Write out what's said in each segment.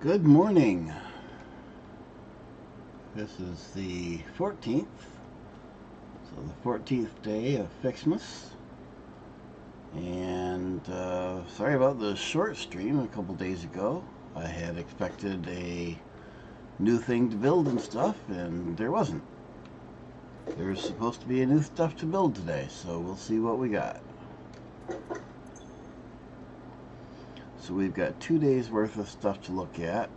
Good morning. This is the 14th, so the 14th day of Ficsmas. And sorry about the short stream a couple days ago. I had expected a new thing to build and stuff, and there wasn't. There's supposed to be a new stuff to build today, so we'll see what we got. So we've got 2 days worth of stuff to look at,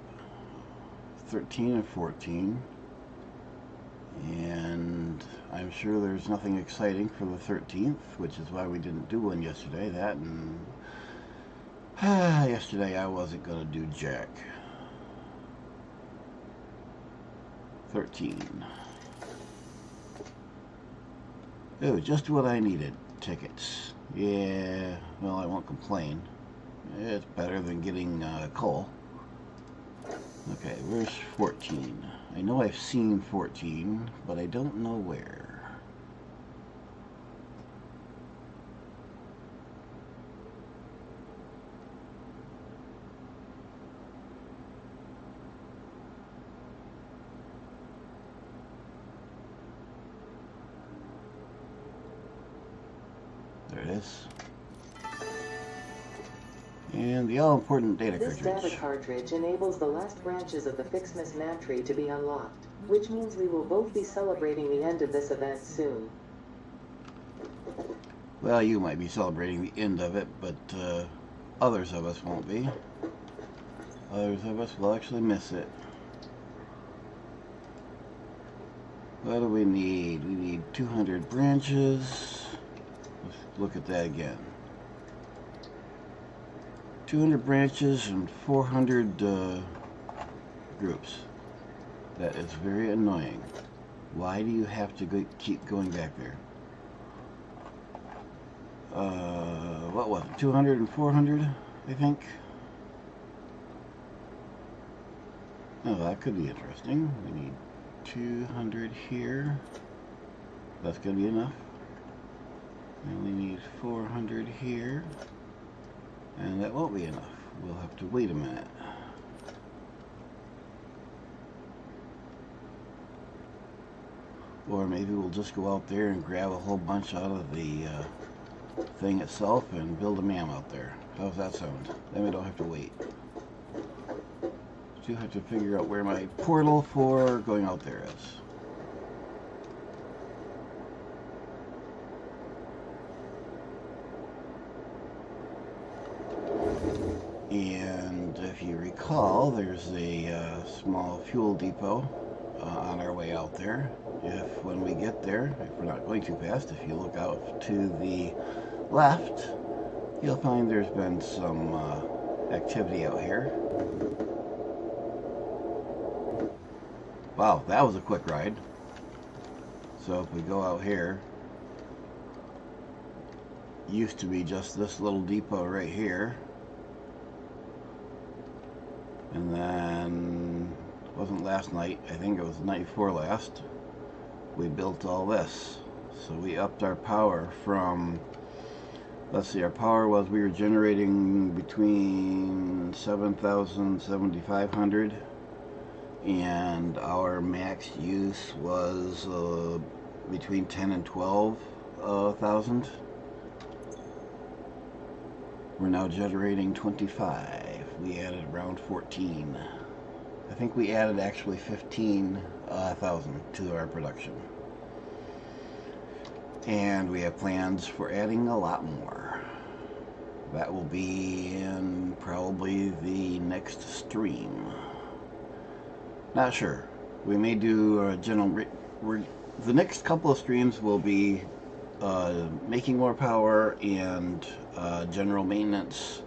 13 and 14. And I'm sure there's nothing exciting for the 13th, which is why we didn't do one yesterday. That and yesterday I wasn't going to do jack. 13. Oh, just what I needed. Tickets. Yeah, well, I won't complain. It's better than getting coal. Okay, where's 14? I know I've seen 14, but I don't know where. There it is. And the all-important data This cartridge. data cartridge enables the last branches of the Ficsmas map tree to be unlocked, which means we will both be celebrating the end of this event soon. Well, you might be celebrating the end of it, but others of us won't be. Others of us will actually miss it. What do we need? We need 200 branches. Let's look at that again. 200 branches and 400 groups. That is very annoying. Why do you have to keep going back there? What was it? 200 and 400, I think. Oh, that could be interesting. We need 200 here. That's going to be enough. And we need 400 here. And that won't be enough. We'll have to wait a minute. Or maybe we'll just go out there and grab a whole bunch out of the thing itself and build a mam out there. How's that sound? Then we don't have to wait. Still have to figure out where my portal for going out there is. And if you recall, there's a small fuel depot on our way out there. If when we get there, if we're not going too fast, if you look out to the left, you'll find there's been some activity out here. Wow, that was a quick ride. So if we go out here, used to be just this little depot right here. And then, it wasn't last night, I think it was the night before last, we built all this. So we upped our power from, let's see, our power was, we were generating between 7,000, 7,500, and our max use was between 10 and 12,000. We're now generating 25. We added around 14. I think we added actually 15,000 to our production. And we have plans for adding a lot more. That will be in probably the next stream. Not sure. We may do a general... the next couple of streams will be making more power and general maintenance.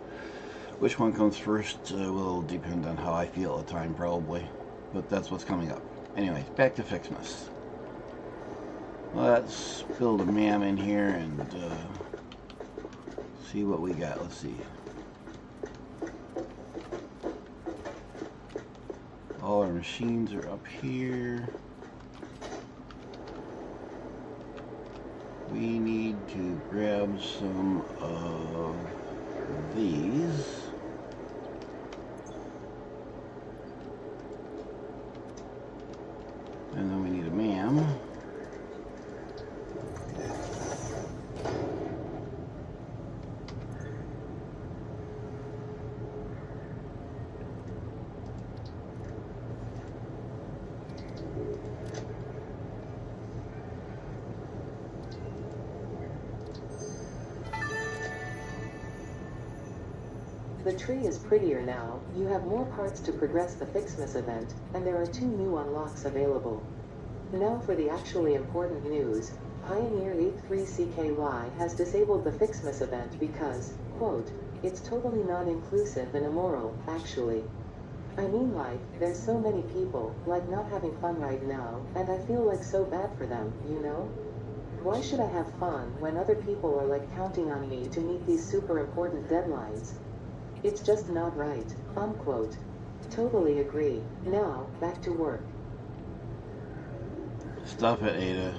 Which one comes first will depend on how I feel at the time, probably. But that's what's coming up. Anyways, back to Ficsmas. Let's build a mam in here and see what we got. Let's see. All our machines are up here. We need to grab some of these. The tree is prettier now, you have more parts to progress the Ficsmas event, and there are 2 new unlocks available. Now for the actually important news. Pioneer 83CKY has disabled the Ficsmas event because, quote, it's totally non-inclusive and immoral, actually. I mean, like, there's so many people, like, not having fun right now, and I feel like so bad for them, you know? Why should I have fun when other people are, like, counting on me to meet these super important deadlines? It's just not right, unquote. Totally agree. Now, back to work. Stuff it, Ada.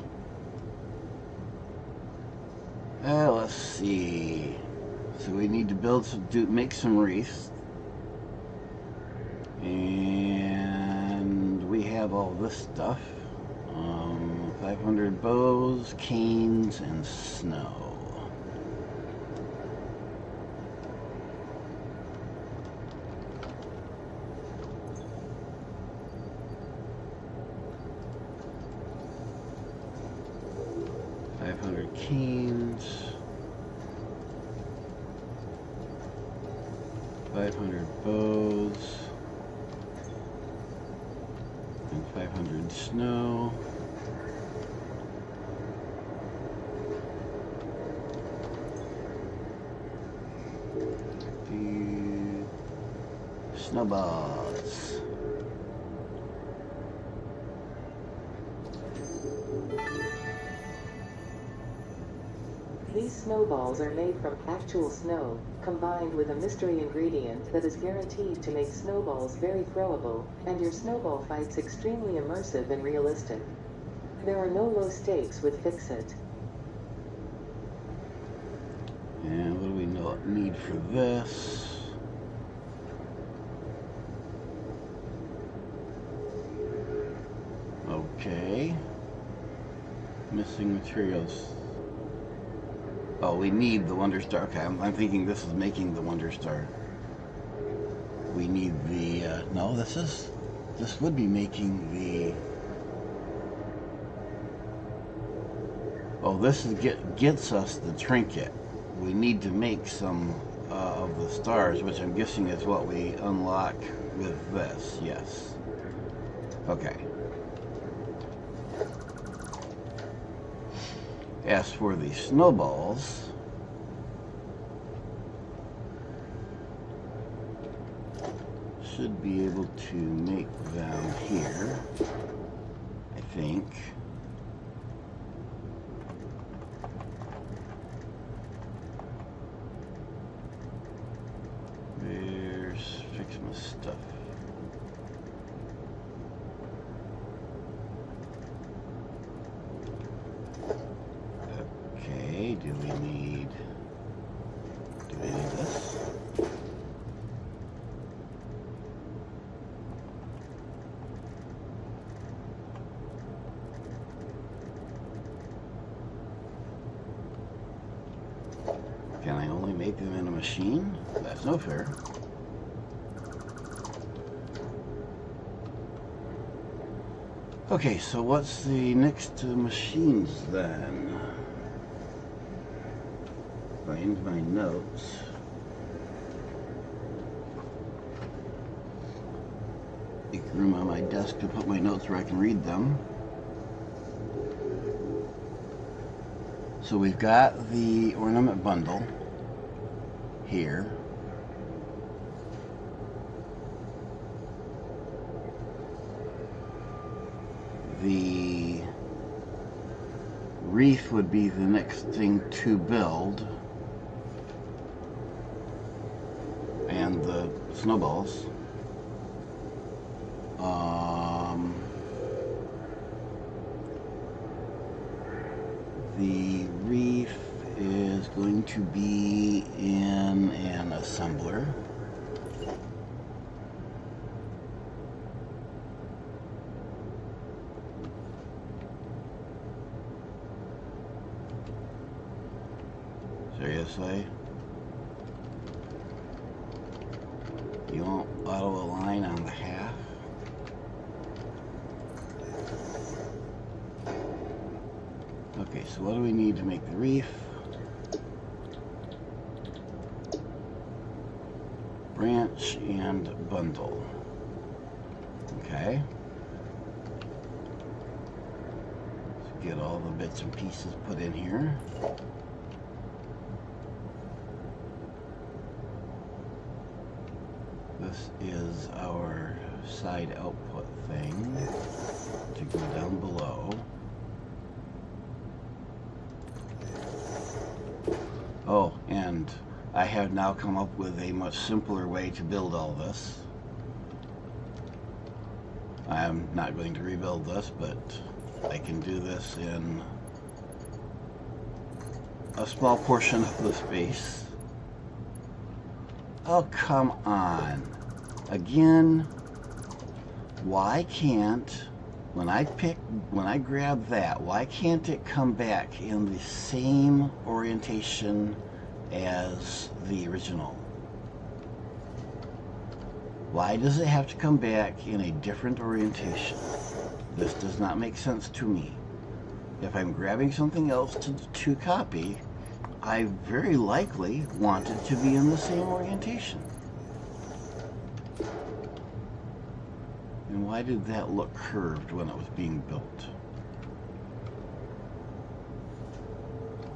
Let's see. So we need to make some wreaths. And we have all this stuff. 500 bows, canes, and snow. Canes, 500 bows, and 500 snow. The snowballs. These snowballs are made from actual snow, combined with a mystery ingredient that is guaranteed to make snowballs very throwable, and your snowball fights extremely immersive and realistic. There are no low stakes with Fix-It. And what do we need for this? Okay. Missing materials. Oh, we need the Wonder Star. Okay, I'm thinking this is making the Wonder Star. We need the, no, this would be making the, oh, this gets us the trinket. We need to make some of the stars, which I'm guessing is what we unlock with this, yes. Okay. As for the snowballs, should be able to make them here, I think. There's Ficsmas stuff. Okay, do we need this? Can I only make them in a machine? That's no fair. Okay, so what's the next machines then? Find my notes. Make room on my desk to put my notes where I can read them. So we've got the ornament bundle here. The wreath would be the next thing to build. And the snowballs. The wreath is going to be in an assembler. Seriously? You won't auto-align on the half? Okay, so what do we need to make the wreath? branch and bundle. Okay. Let's get all the bits and pieces put in here. This is our side output thing to go down below. Oh, and I have now come up with a much simpler way to build all this. I'm not going to rebuild this, but I can do this in a small portion of the space. Oh, come on. Again, why can't, when I grab that, why can't it come back in the same orientation as the original? Why does it have to come back in a different orientation? This does not make sense to me. If I'm grabbing something else to copy, I very likely want it to be in the same orientation. And why did that look curved when it was being built?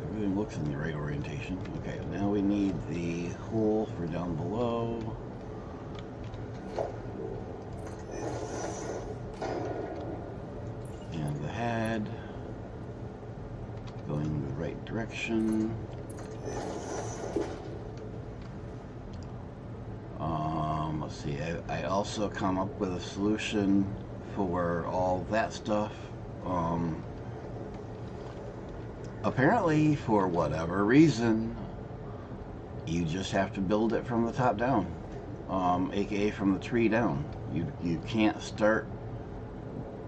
Everything looks in the right orientation. Okay, now we need the hole for down below. And the head going the right direction. Let's see, I also come up with a solution for all that stuff. Apparently, for whatever reason, you just have to build it from the top down, aka from the tree down. You can't start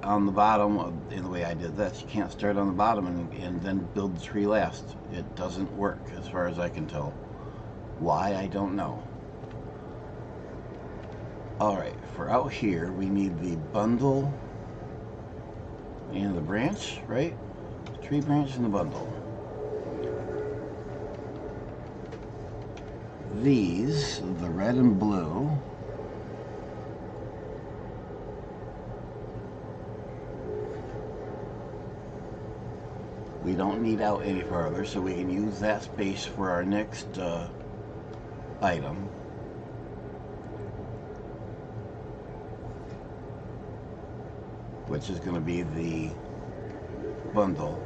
on the bottom in the way I did this. You can't start on the bottom and then build the tree last. It doesn't work as far as I can tell. Why, I don't know. Alright, for out here we need the bundle and the branch, right? The tree branch and the bundle. These, the red and blue, we don't need out any farther, so we can use that space for our next item. Which is going to be the bundle.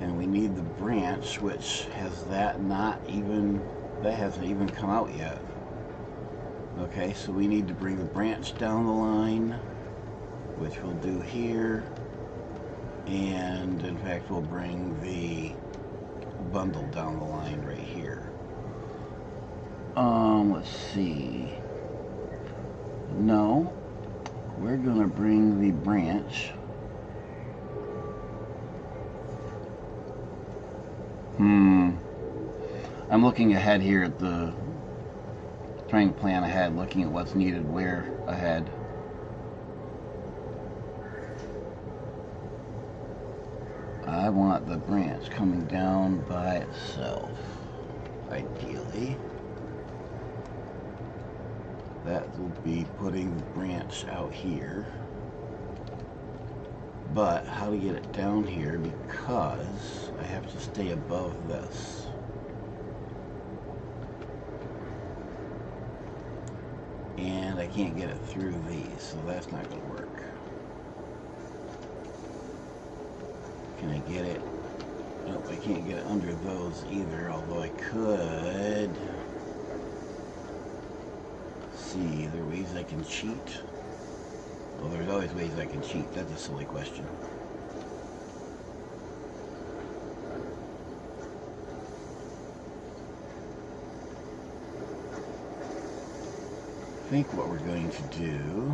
And we need the branch, which has that hasn't even come out yet. Okay, so we need to bring the branch down the line, which we'll do here. And in fact, we'll bring the bundle down the line right here. Let's see. No. We're going to bring the branch. I'm looking ahead here at trying to plan ahead, looking at what's needed where ahead. I want the branch coming down by itself, ideally. That will be putting the branch out here. But how to get it down here, because I have to stay above this. And I can't get it through these, so that's not going to work. Can I get it? Nope, I can't get it under those either, although I could. See, are there ways I can cheat? Well, there's always ways I can cheat. That's a silly question. I think what we're going to do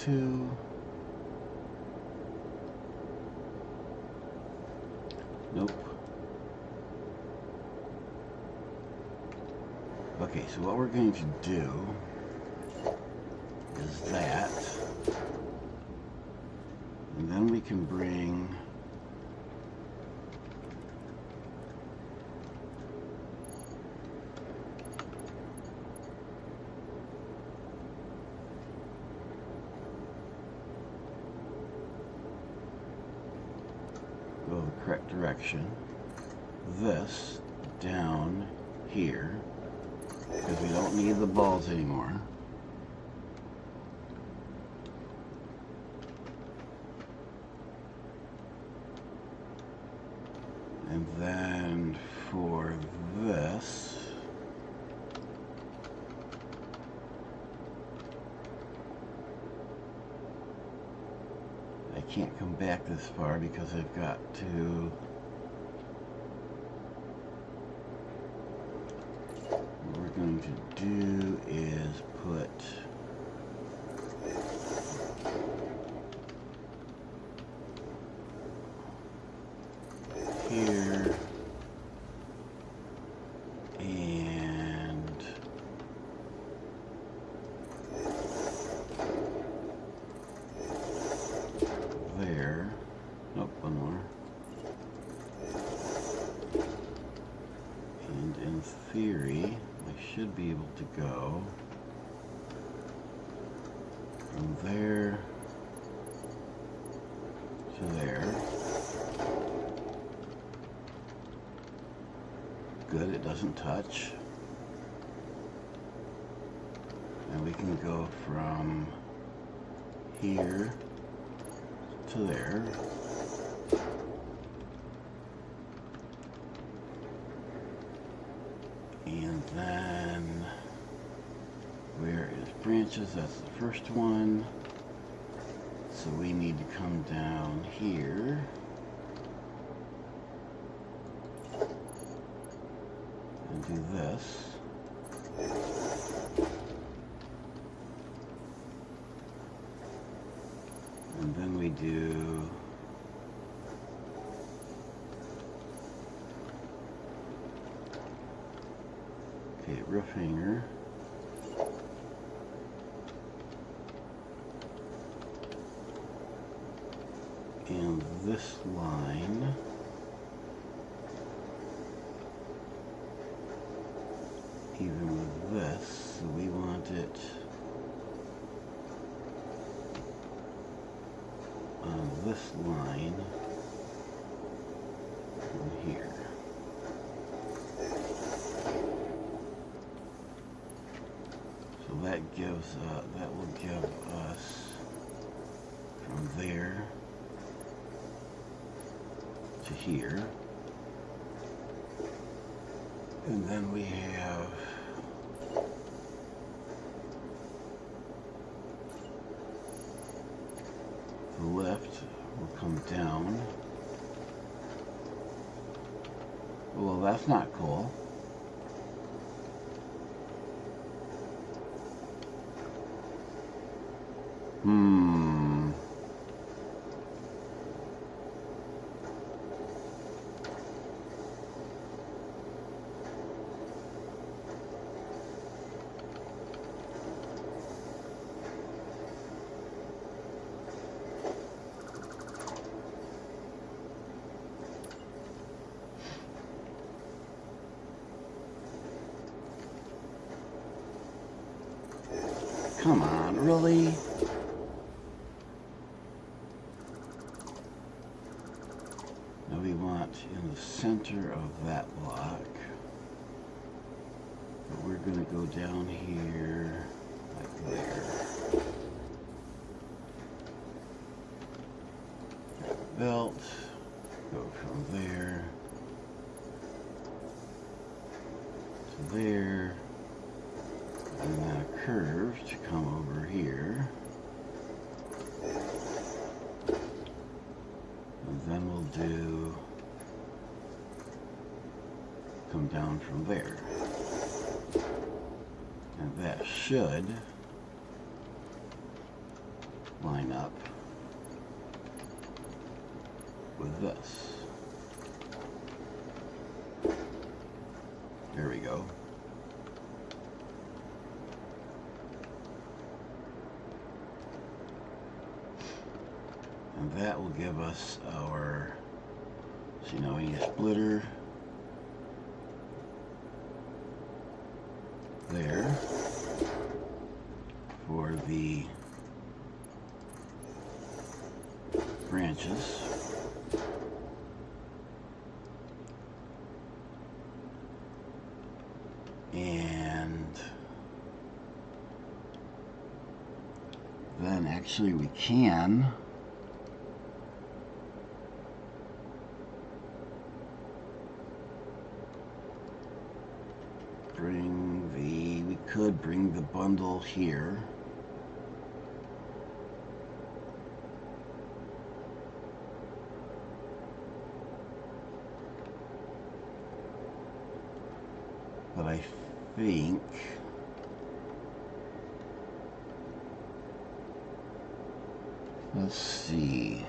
to. Nope. Okay, so what we're going to do is that, and then we can bring go the correct direction, this down here, because we don't need the balls anymore. And then for this, I can't come back this far because I've got to, what we're going to do is put here and there. Nope, one more. And in theory, I should be able to go from there to there. Good, it doesn't touch. And we can go from here to there. And then where is branches? That's the first one. So we need to come down here. And do this. And then we do roof hanger. And this line even with this, so we want it on this line from here. So that gives, that will give us from there to here. And then we have the lift will come down. Well, that's not cool. Come on, really? Now we want in the center of that block, but we're going to go down here like there. Belt, go from there to there. And then a curve to come over here. And then we'll do, come down from there. And that should line up with this. There we go. And that will give us our, so now we need a splitter there for the branches. And then actually we can bring the bundle here. But I think let's see.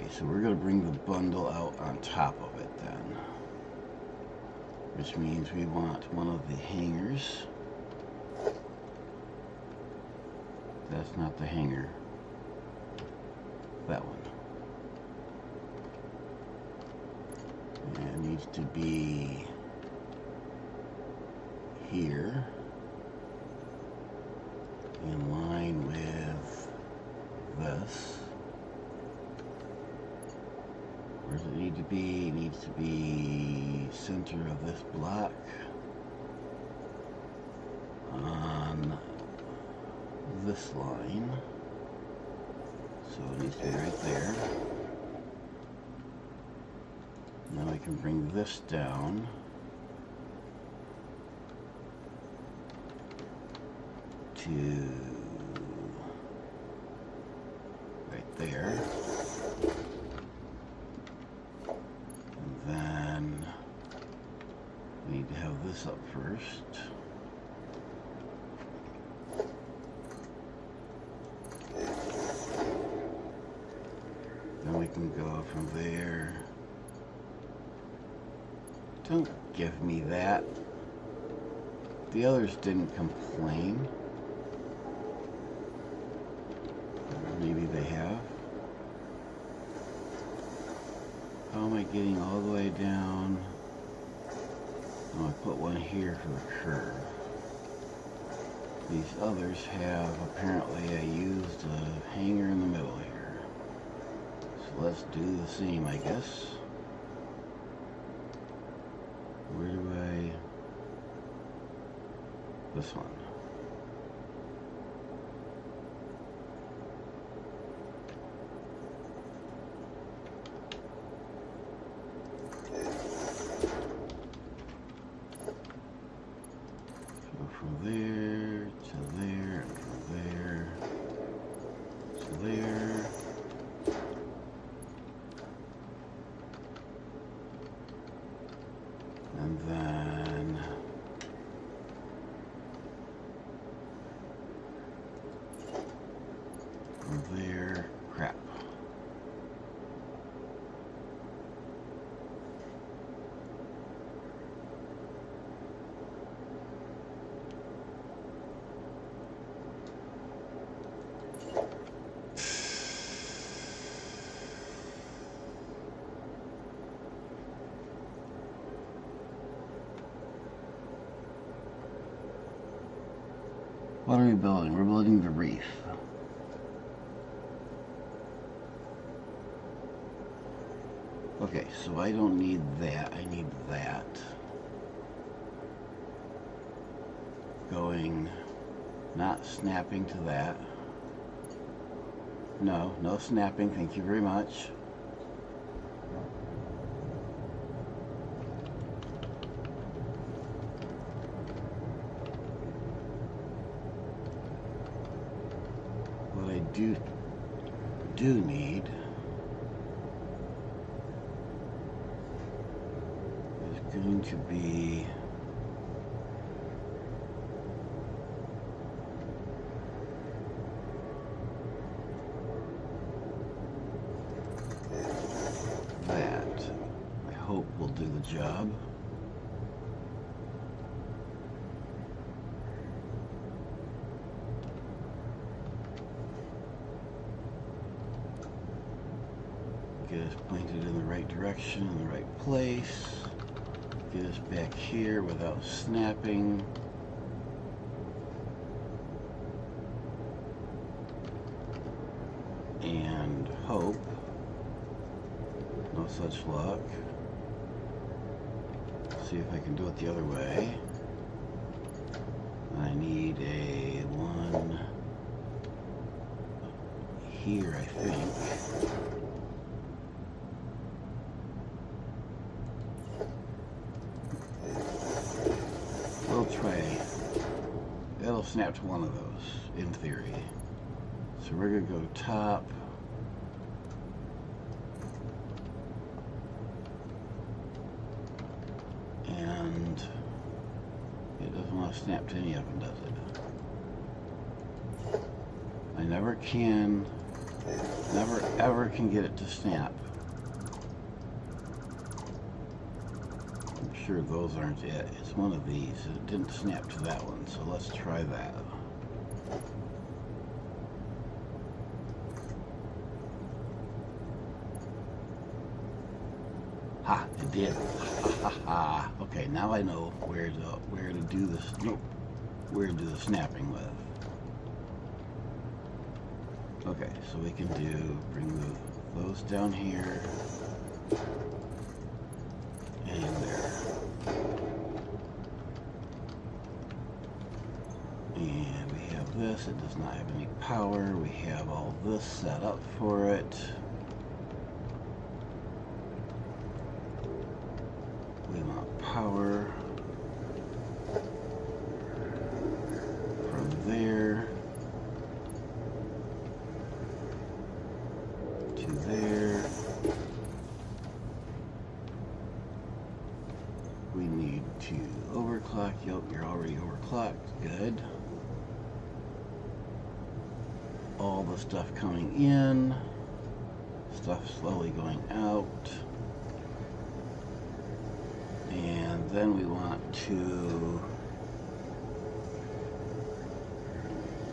So we're going to bring the bundle out on top of it then, which means we want one of the hangers. That's not the hanger, that one. And it needs to be here in line with this. Where does it need to be? It needs to be center of this block on this line. So it needs to be right there. Now I can bring this down to right there. Need to have this up first. Then we can go from there. Don't give me that. The others didn't complain. Maybe they have. How am I getting all the way down? I'm going to put one here for the curve. These others have, apparently I used a hanger in the middle here. So let's do the same, I guess. Where do I... this one. From there to there, and from there to there. And then from there, crap. What are we building? We're building the reef. Okay, so I don't need that. I need that. Going, not snapping to that. No, no snapping. Thank you very much. do need is going to be that. I hope will do the job. Get us pointed in the right direction, in the right place. Get us back here without snapping. And hope. No such luck. See if I can do it the other way. I need a one here, I think. We'll try. That'll snap to one of those, in theory. So we're gonna go top. And it doesn't want to snap to any of them, does it? I never ever can get it to snap. I'm sure those aren't it. It's one of these. It didn't snap to that one, so let's try that. Ha! It did. Ha ha ha! Okay, now I know where to do this. Nope. Where to do the snapping with. Okay, so we can bring those down here and there. And we have this. It does not have any power. We have all this set up for it. We want power from there to there. We need to overclock. Yep, you're already overclocked. Good. All the stuff coming in, stuff slowly going out. And then we want to,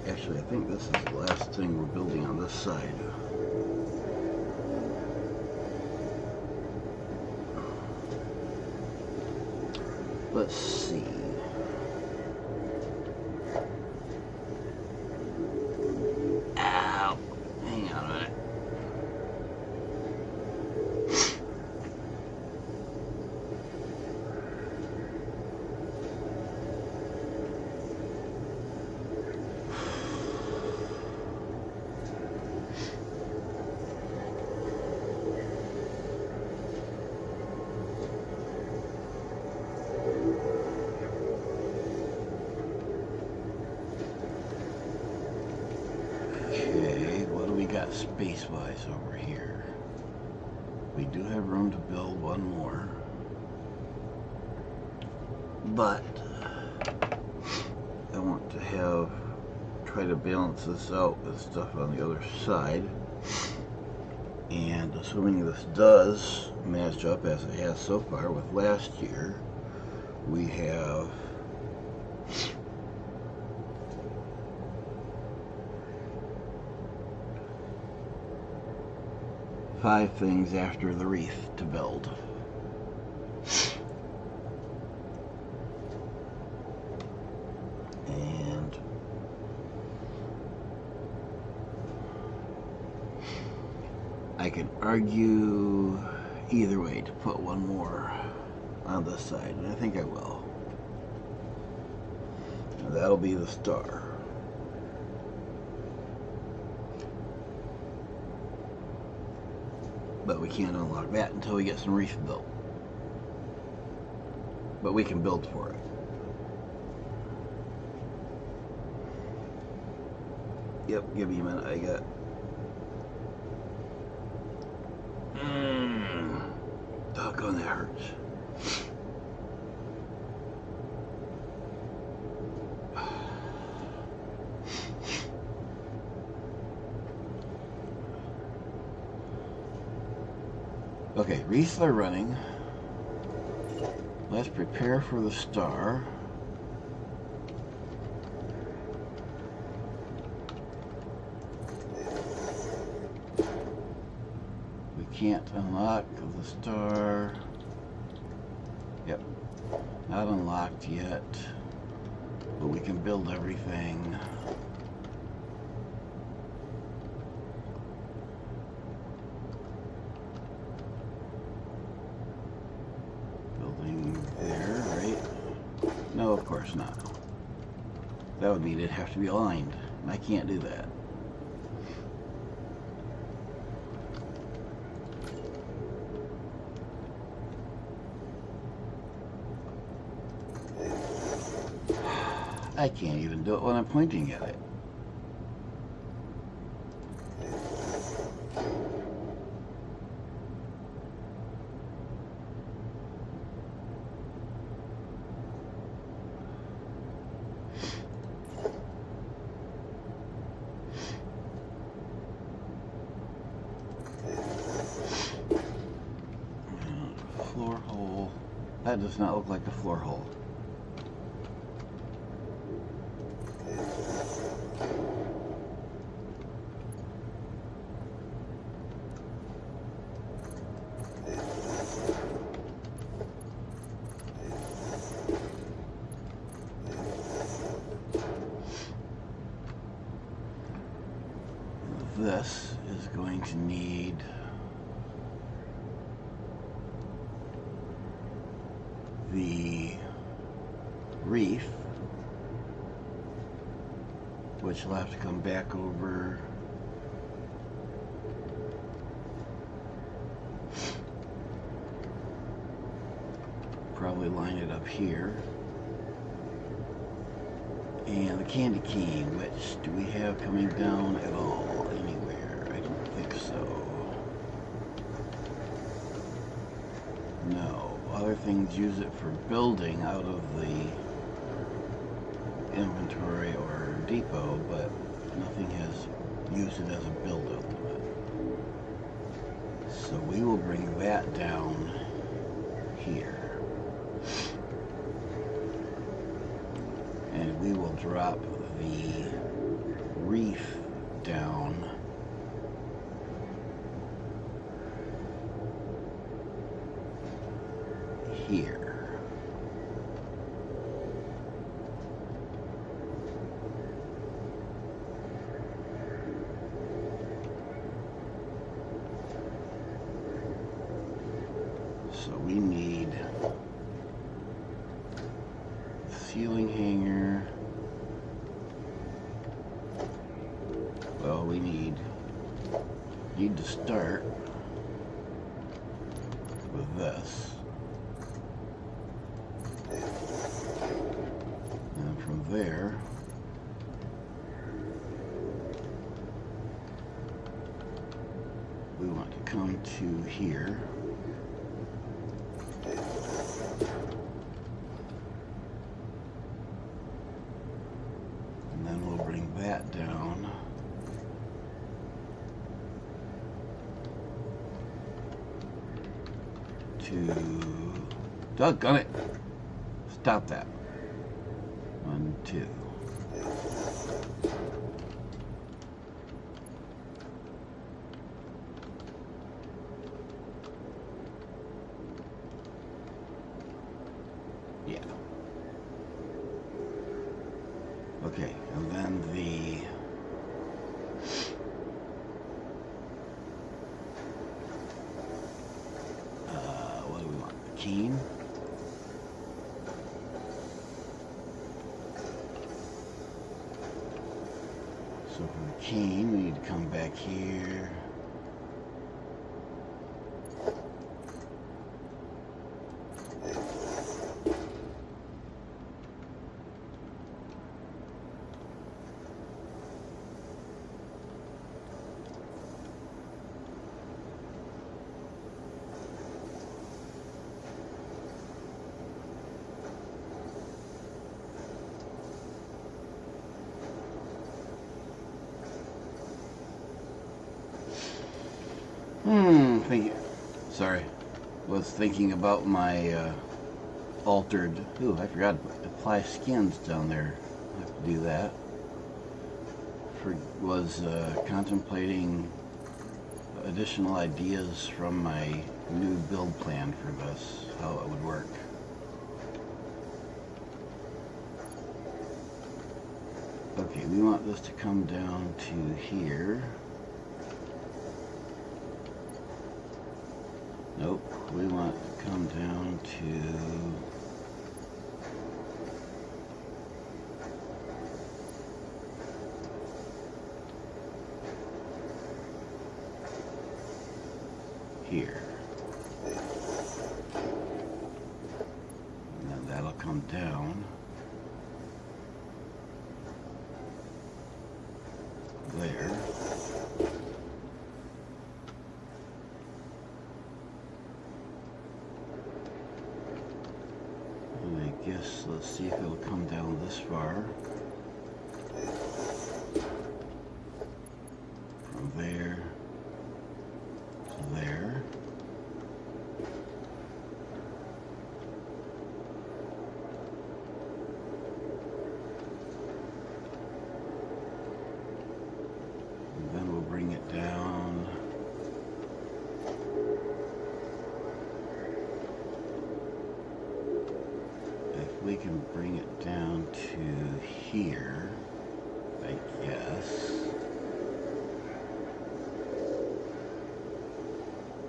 actually I think this is the last thing we're building on this side. Let's see. Ow! Hang on a minute. Space-wise over here. We do have room to build one more, but I want to try to balance this out with stuff on the other side, and assuming this does match up as it has so far with last year, we have five things after the wreath to build. And I could argue either way to put one more on this side, and I think I will. And that'll be the star. But we can't unlock that until we get some wreath built. But we can build for it. Yep, give me a minute. I got. Doggone, that hurts. Okay, wreaths are running. Let's prepare for the star. We can't unlock the star. Yep, not unlocked yet, but we can build everything. There, right? No, of course not. That would mean it'd have to be aligned, and I can't do that. I can't even do it when I'm pointing at it. Floor hole. That does not look like a floor hole. This is going to need the reef, which will have to come back over probably line it up here. And the candy cane, which do we have coming down at all anywhere? I don't think so. No. Other things use it for building out of the inventory or depot, but nothing has used it as a build element. So we will bring that down here. And we will drop the reef down here. So we need ceiling hanger. Well, we need to start with this. And from there, we want to come to here. And then we'll bring that down to, doggone it, stop that. 1, 2. Yeah. Okay, and then what do we want? The cane? So for the cane, we need to come back here. sorry. Was thinking about my altered. Ooh, I forgot to apply skins down there. I have to do that. Was contemplating additional ideas from my new build plan for this, how it would work. Okay, we want this to come down to here. Nope, we want it to come down to here. And then that'll come down there. And I guess let's see if it'll come down this far. From there to there. And then we'll bring it down. If we can bring it down to here, I guess.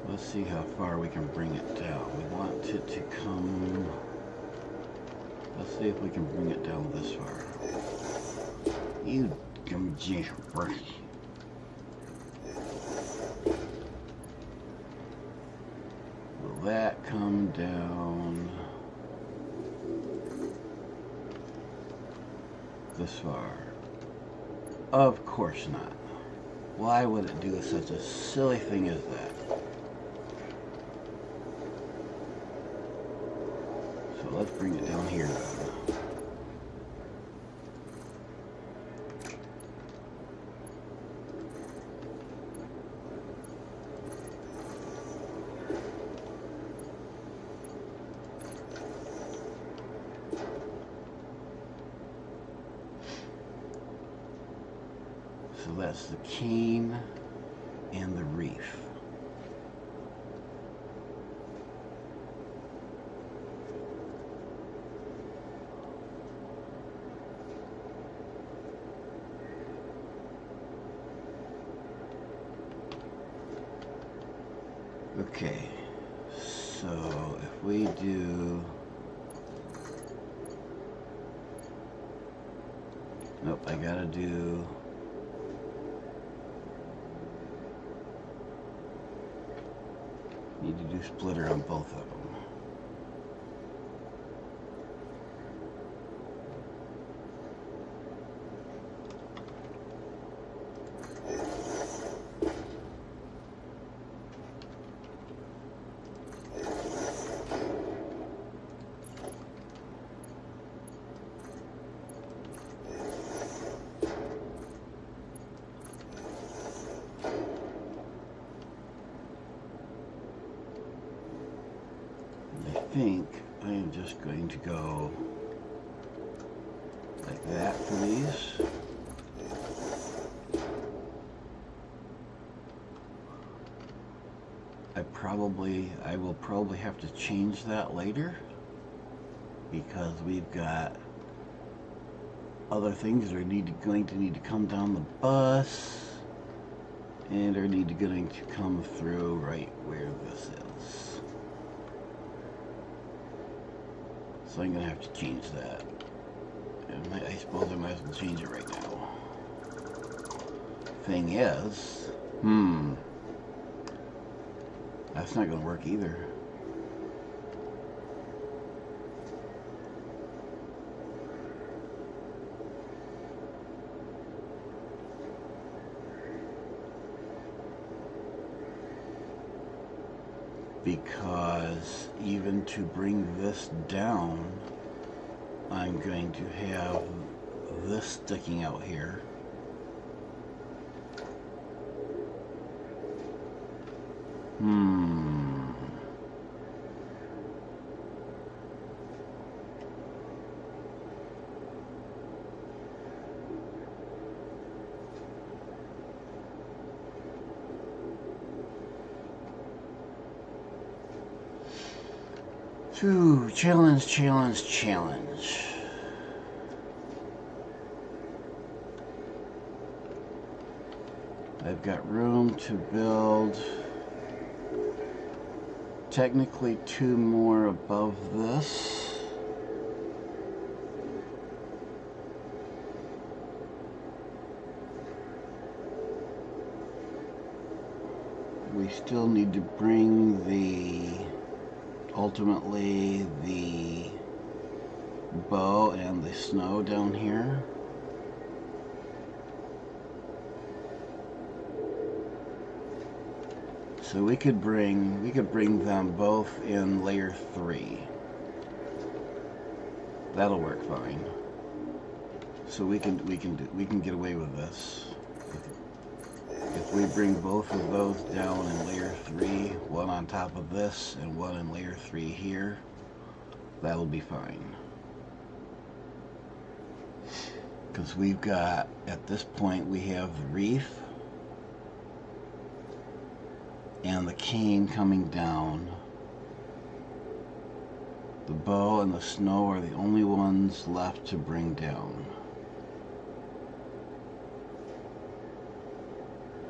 Let's see how far we can bring it down. We want it to come. Let's see if we can bring it down this far. You come brush. Will that come down this far? Of course not. Why would it do such a silly thing as that? So let's bring it down here then. So that's the cane and the reef. Okay, so if we do... Nope, I gotta do... Need to do splitter on both of them. I think I am just going to go like that for these. I will probably have to change that later because we've got other things that are going to need to come down the bus and are going to come through right where this is. So I'm gonna have to change that. And I suppose I might as well change it right now. Thing is, that's not gonna work either. Because even to bring this down, I'm going to have this sticking out here. Ooh, challenge, challenge, challenge. I've got room to build technically 2 more above this. We still need to bring ultimately the bow and the snow down here. So we could bring them both in layer 3. That'll work fine. So we can get away with this. If we bring both of those down in layer 3, one on top of this and one in layer 3 here, that'll be fine. Because we've got, at this point, we have the reef and the cane coming down. The bow and the snow are the only ones left to bring down.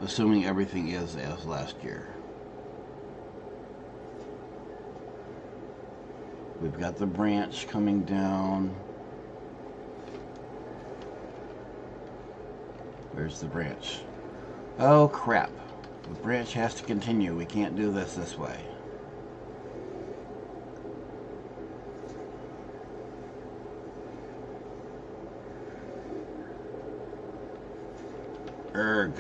Assuming everything is as last year. We've got the branch coming down. Where's the branch? Oh crap. The branch has to continue. We can't do this way. Erg.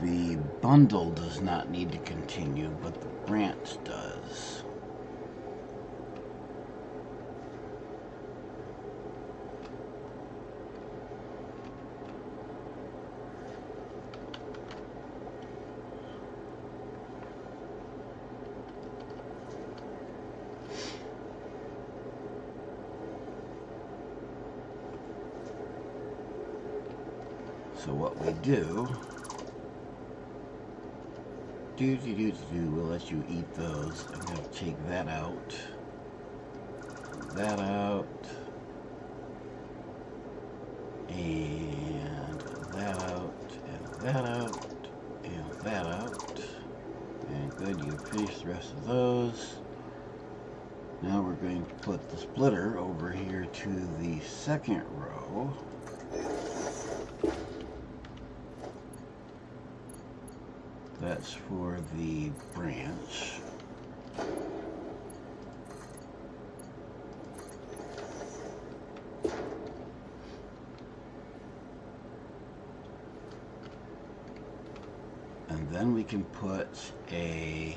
The bundle does not need to continue, but the branch does. So what we do, we'll let you eat those. I'm going to take that out, and that out, and that out, and that out, and that out. And good, you finished the rest of those. Now we're going to put the splitter over here to the second row. That's for the branch. And then we can put a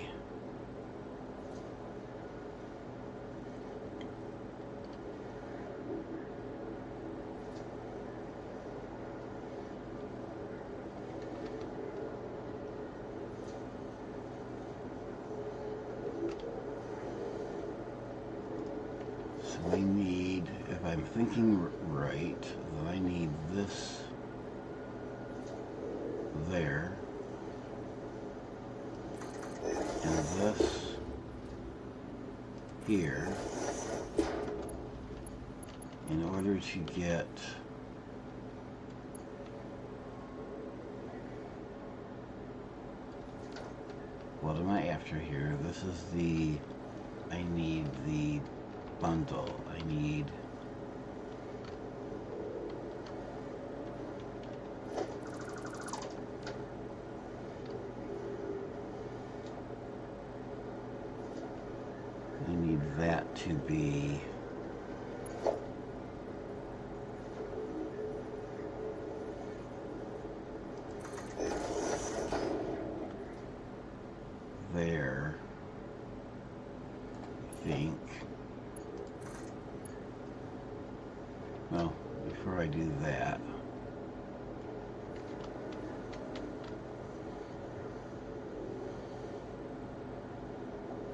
we need, if I'm thinking right, then I need this there, and this here, in order to get what am I after here? This is the, I need the bundle. I need that to be there, I think. Well, before I do that,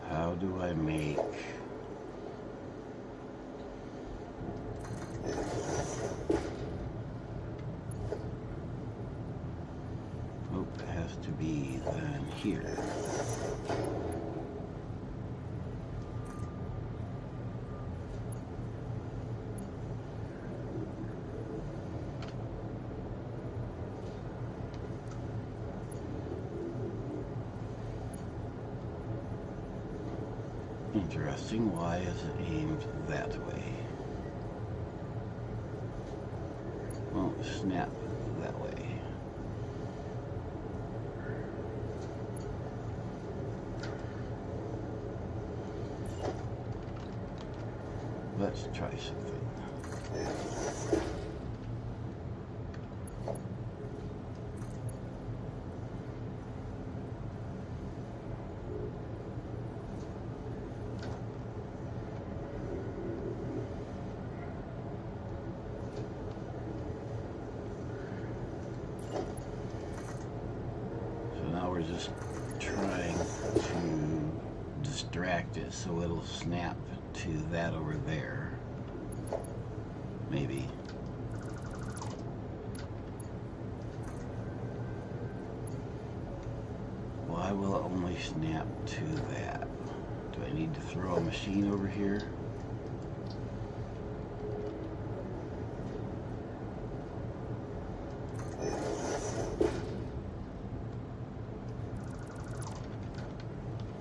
how do I make it has to be then here. Interesting. Why is it aimed that way? Won't snap that way. Let's try something. So now we're just trying to distract it so it'll snap to that over there. Maybe. Why will it only snap to that? Do I need to throw a machine over here?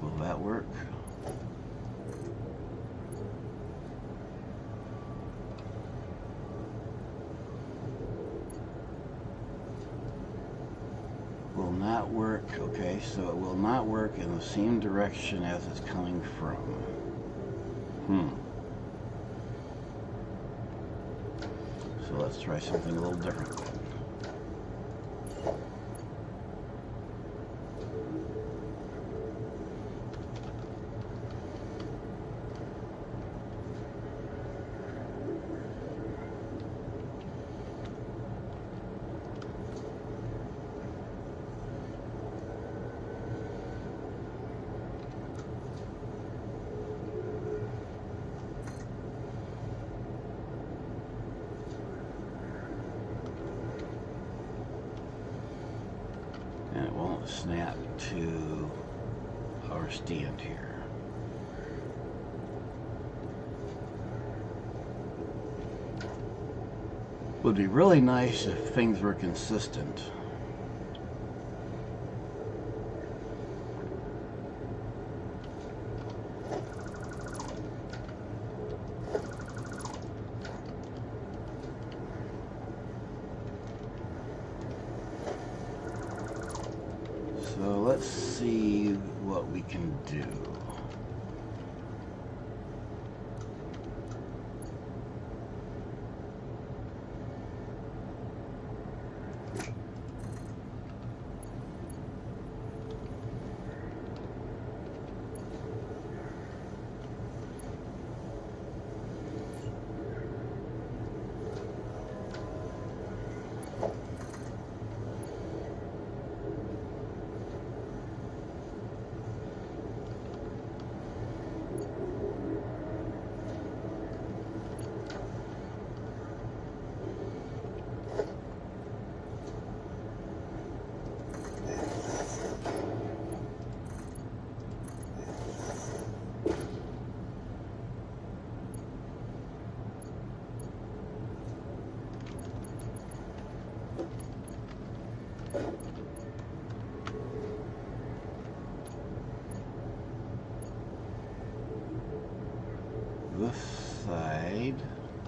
Will that work? Will not work. Okay, so it will not work in the same direction as it's coming from. So let's try something a little different then. And it won't snap to our stand here. Would be really nice if things were consistent. So let's see what we can do. This side.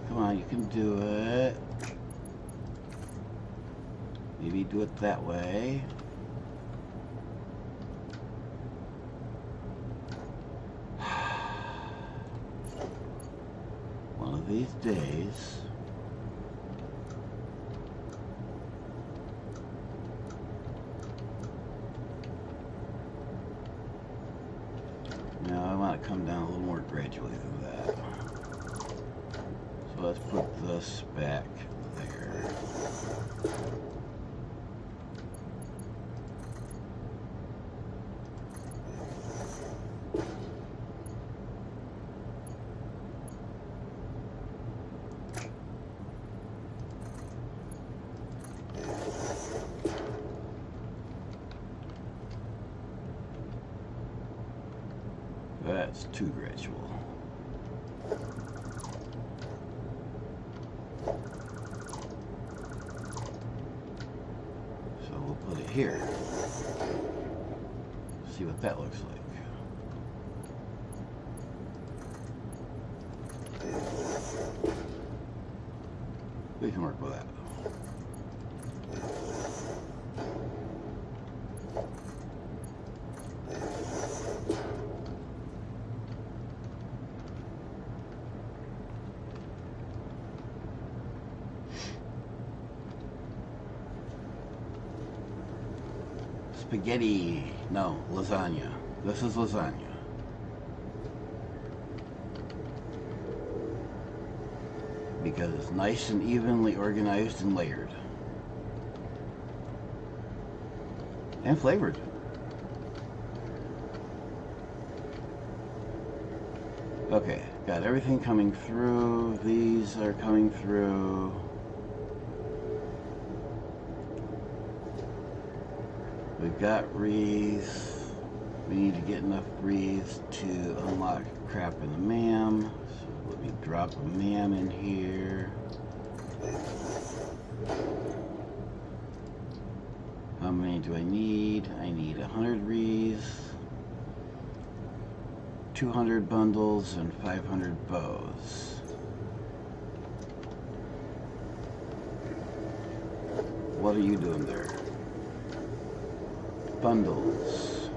Come on, you can do it. Maybe do it that way. One of these days. Now I want to come down a little more gradually than that. So So let's put this back there. That's too gradual. So we'll put it here. See what that looks like. We can work with that. Spaghetti. No, lasagna. This is lasagna. Because it's nice and evenly organized and layered. And flavored. Okay, got everything coming through. These are coming through. We've got wreaths. We need to get enough wreaths to unlock crap in the MAM. So let me drop a MAM in here. How many do I need? I need 100 wreaths, 200 bundles, and 500 bows. What are you doing there? Bundles.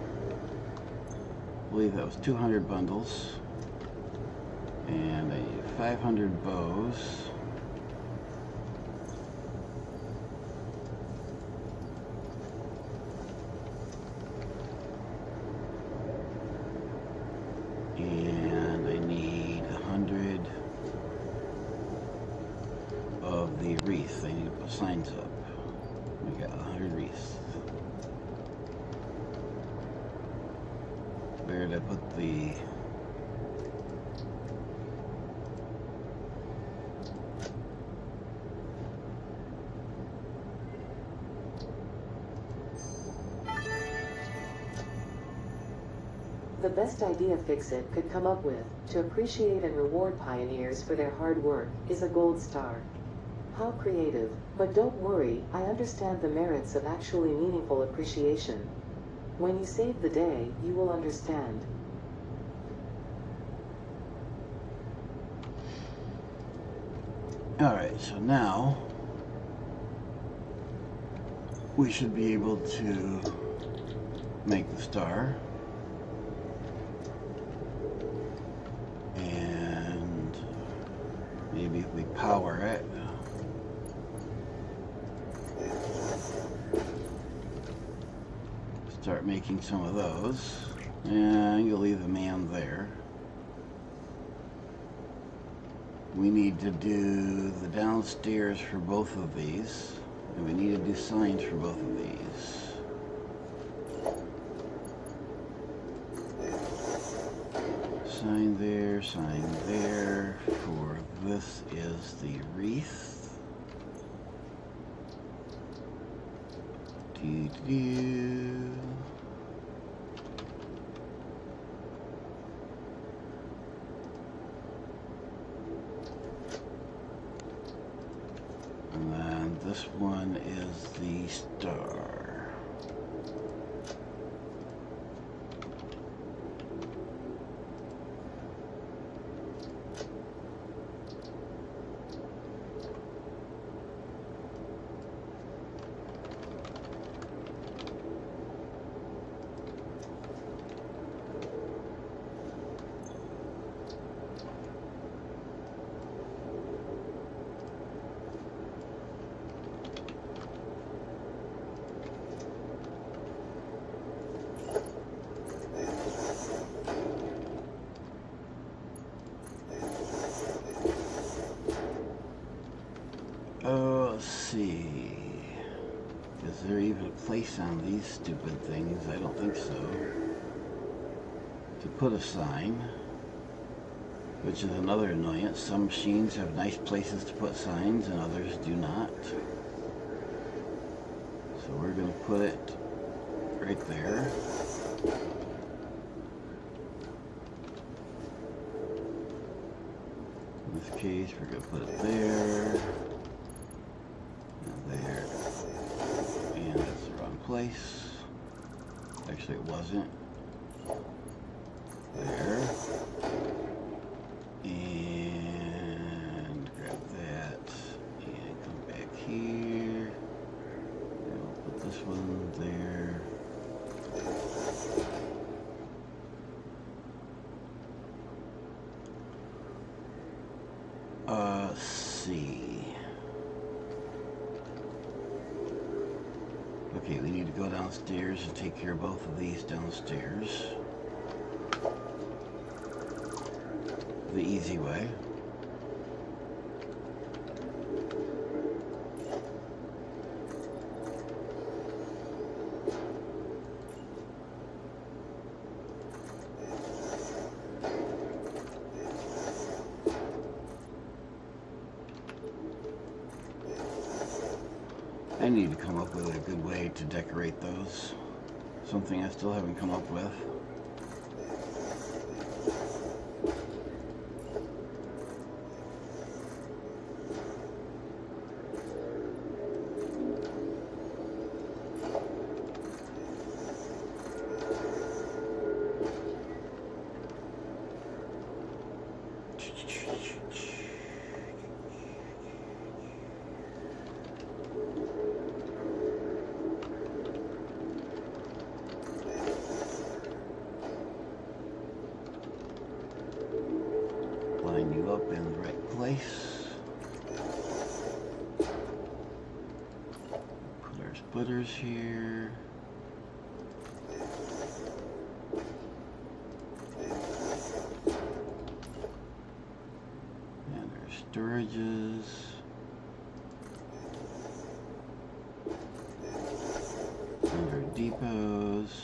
I believe that was 200 bundles. And I need 500 bows. And I need 100 of the wreaths. I need to put signs up. We got 100 wreaths. Where did I put the... The best idea Fixit could come up with, to appreciate and reward pioneers for their hard work, is a gold star. How creative, but don't worry, I understand the merits of actually meaningful appreciation. When you save the day, you will understand. Alright, so now we should be able to make the star. And maybe if we power it, start making some of those. And you'll leave the man there. We need to do the downstairs for both of these. And we need to do signs for both of these. Sign there. For this is the wreath. Doo-doo-doo. And then this one is the star. Oh, let's see. Is there even a place on these stupid things? I don't think so. To put a sign, which is another annoyance. Some machines have nice places to put signs and others do not. So we're going to put it right there. In this case, we're going to put it there. And there. And that's the wrong place. Actually, it wasn't. There. And grab that. And come back here. And we'll put this one there. Let's see. Okay, we need to go downstairs and take care of both of these downstairs. The easy way. I need to come up with a good way to decorate those. Something I still haven't come up with. Line you up in the right place. Put our splitters here. And our storages. And our depots.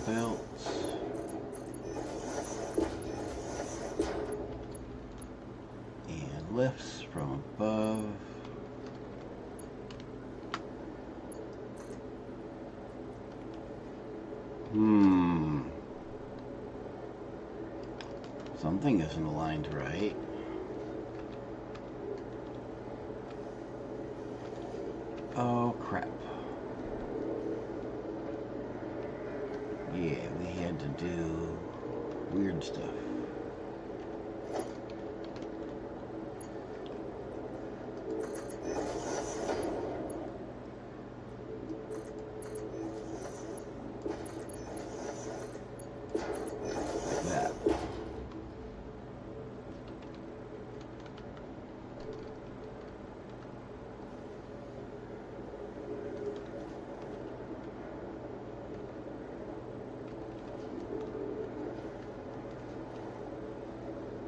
Belts. And lifts from above. Something isn't aligned right. Oh crap. Yeah, we had to do weird stuff. Like that.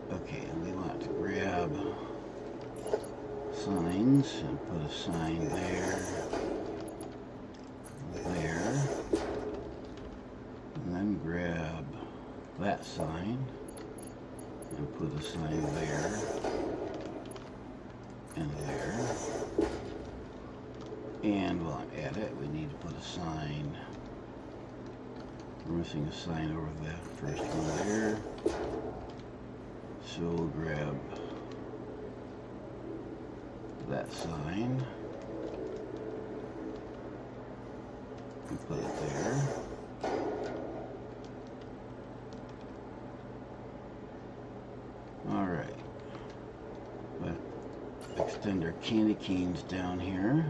Okay, and we want to grab signs and put a sign there, there, and then grab that sign and put a sign there and there. And while I'm at it, we need to put a sign. We're missing a sign over the first one there. So we'll grab that sign and put it there. Alright. Let's extend our candy canes down here.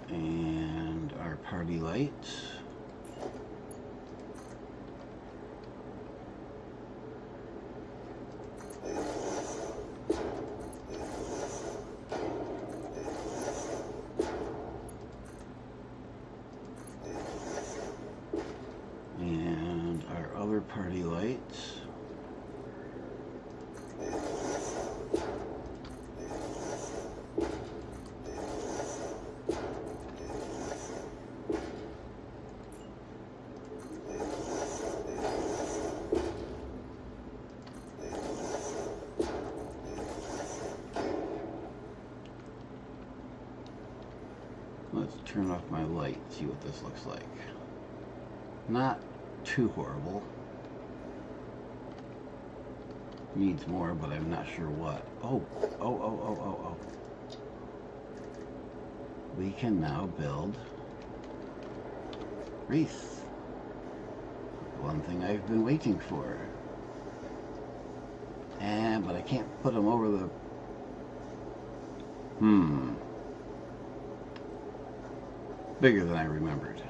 And our party lights. turn off my light, see what this looks like. Not too horrible. Needs more, but I'm not sure what. Oh. We can now build wreaths. One thing I've been waiting for. But I can't put them over the... Bigger than I remembered.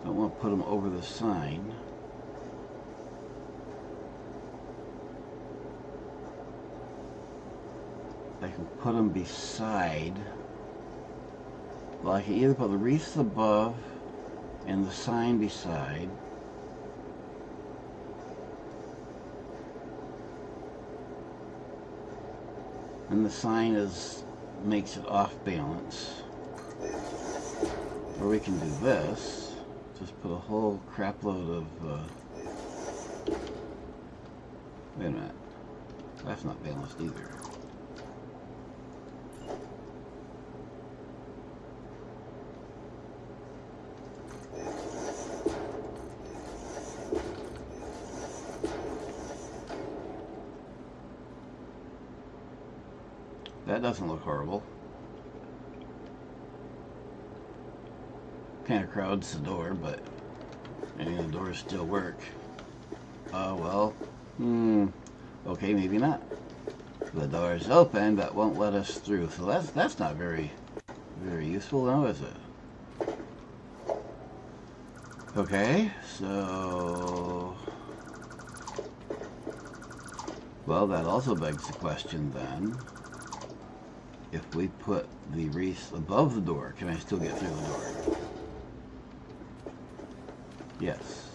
Don't want to put them over the sign. I can put them beside. Well, I can either put the wreaths above and the sign beside. And the sign makes it off balance. Or we can do this. Just put a whole crap load of wait a minute. That's not balanced either. That doesn't look horrible. Kind of crowds the door, but maybe the doors still work. Well, okay, maybe not. The door's open, but won't let us through. So that's not very useful now, is it? Okay, so... Well, that also begs the question then. If we put the wreath above the door, can I still get through the door? Yes.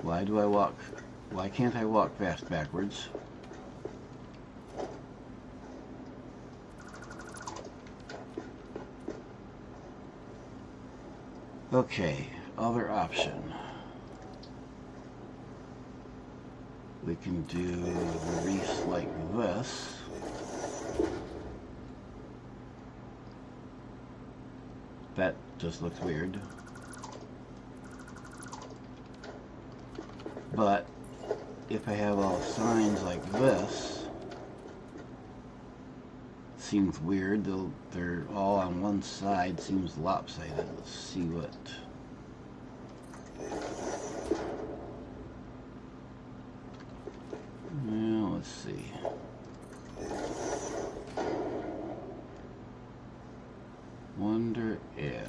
Why can't I walk fast backwards? Okay, other option. We can do the wreath like this. That just looks weird. But if I have all signs like this, seems weird. They're all on one side, seems lopsided. Let's see what... Well, let's see. Wonder if...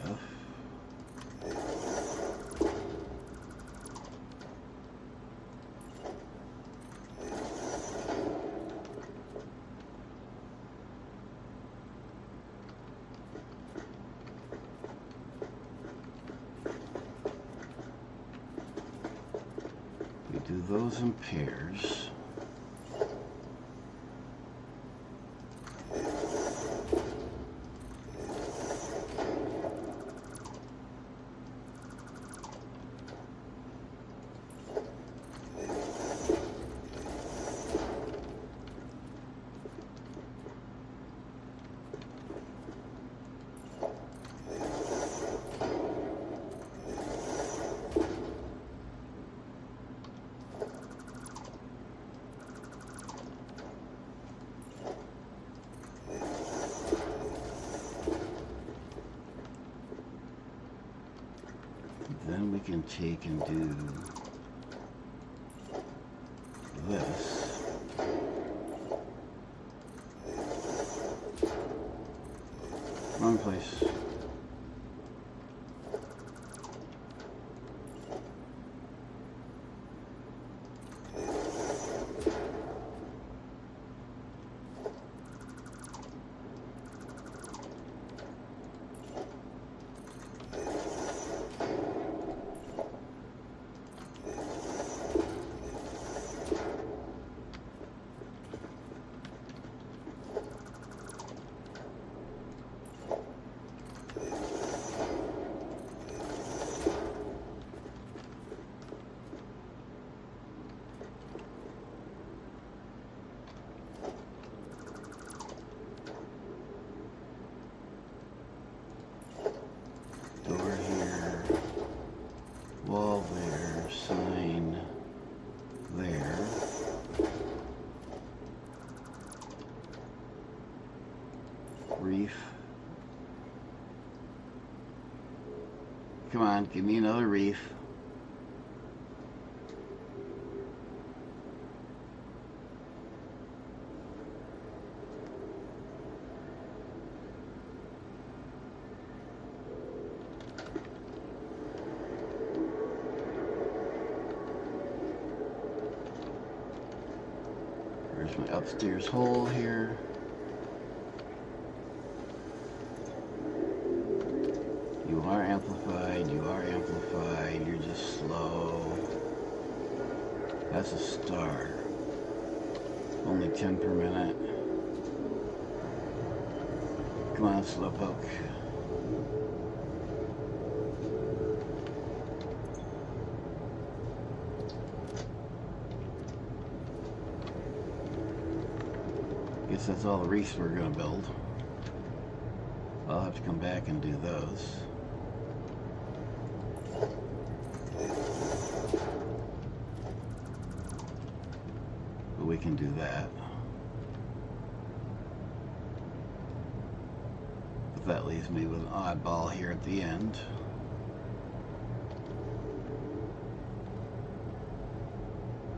we do those in pairs. Then we can take and do this. Wrong place. Reef. Come on, give me another reef. There's my upstairs hole here. You are amplified, you're just slow. That's a star. Only 10 per minute. Come on, Slowpoke. Guess that's all the reefs we're gonna build. I'll have to come back and do those. But we can do that. But that leaves me with an oddball here at the end.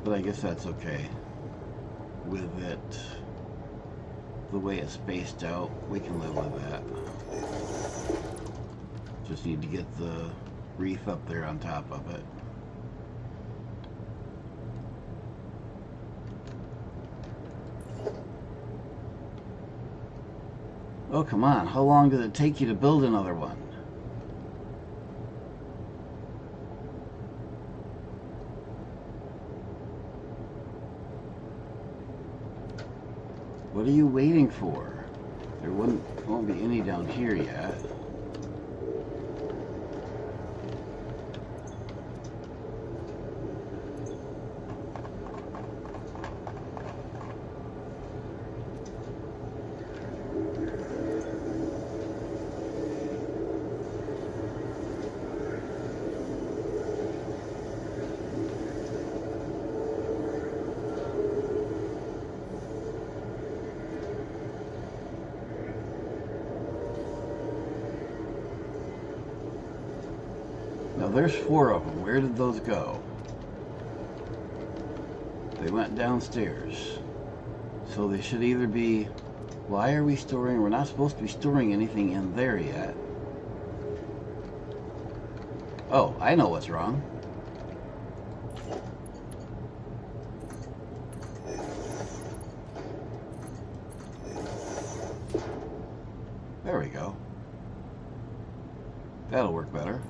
But I guess that's okay. With it the way it's spaced out, we can live with that. Just need to get the reef up there on top of it. Oh, come on. How long does it take you to build another one? What are you waiting for? There won't be any down here yet. Now there's 4 of them. Where did those go? They went downstairs. So they should either be... Why are we storing... We're not supposed to be storing anything in there yet. Oh, I know what's wrong. There we go. That'll work better.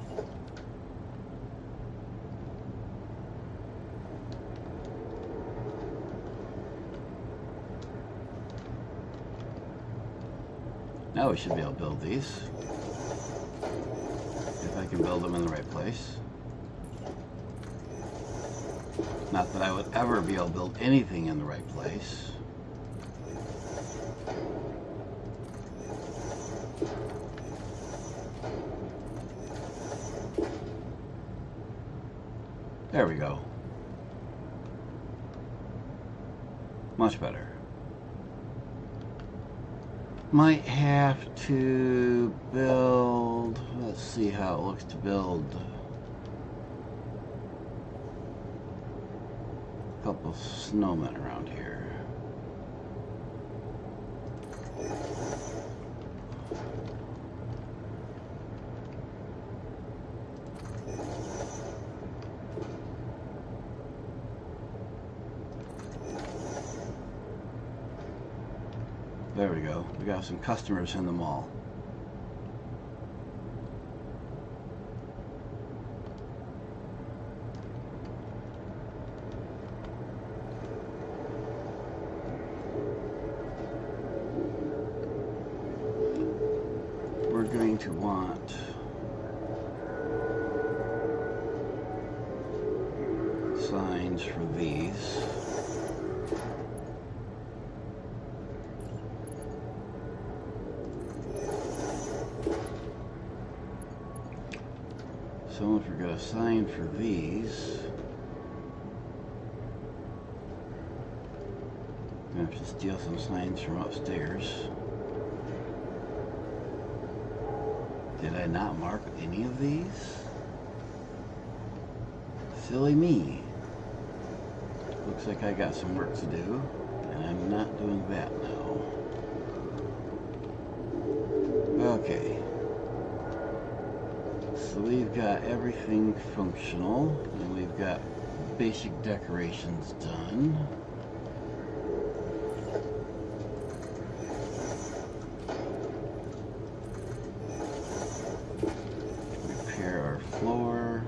Now we should be able to build these. If I can build them in the right place. Not that I would ever be able to build anything in the right place. There we go. Much better. Might have to build, let's see how it looks to build. A couple snowmen around here. There we go. We got some customers in the mall. We're going to want signs for these. So if we're going to sign for these, I'm going to have to steal some signs from upstairs. Did I not mark any of these? Silly me. Looks like I got some work to do, and I'm not doing that now. Okay. So we've got everything functional, and we've got basic decorations done. Repair our floor.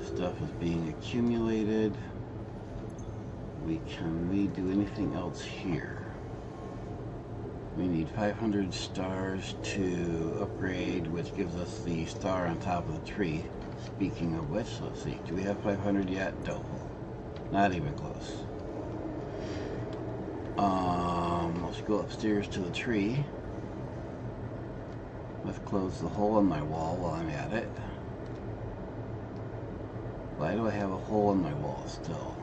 Stuff is being accumulated. Can we do anything else here? We need 500 stars to upgrade, which gives us the star on top of the tree. Speaking of which, let's see, do we have 500 yet? No, not even close. Let's go upstairs to the tree. Let's close the hole in my wall while I'm at it. Why do I have a hole in my wall still?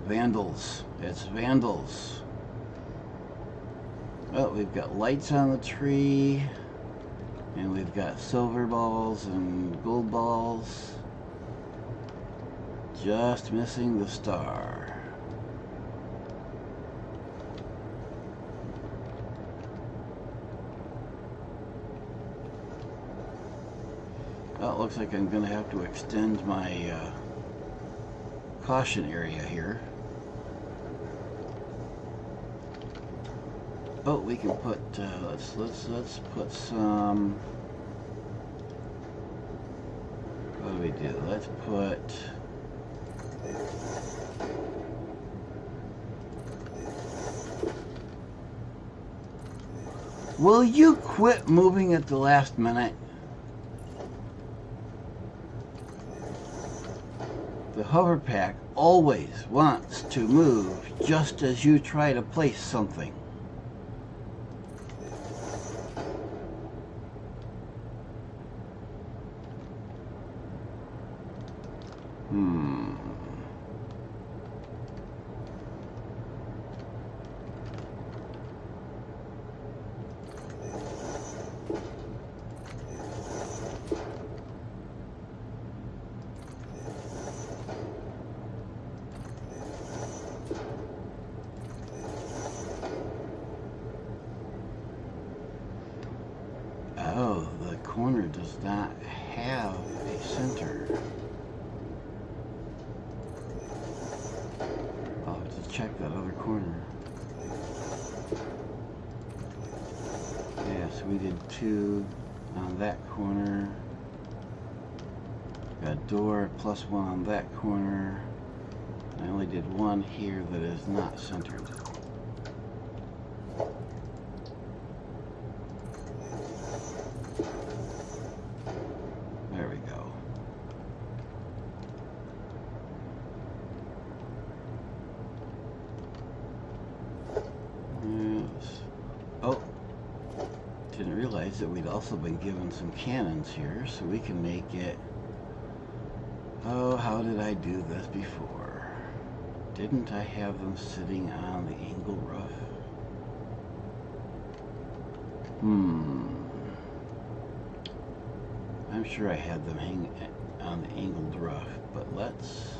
Vandals. It's vandals. Well, we've got lights on the tree, and we've got silver balls and gold balls. Just missing the star. Well, it looks like I'm going to have to extend my caution area here. Oh, we can put let's put some. What do we do? Let's put. Will you quit moving at the last minute? The hover pack always wants to move just as you try to place something. Oh, the corner does not have a center. I'll have to check that other corner. Yeah, so we did 2 on that corner. Got a door plus 1 on that corner. I only did 1 here that is not centered. There we go. Yes. Oh, didn't realize that we'd also been given some cannons here, so we can make it. Oh, how did I do this before? Didn't I have them sitting on the angle roof? I'm sure I had them hang on the angled roof, but let's.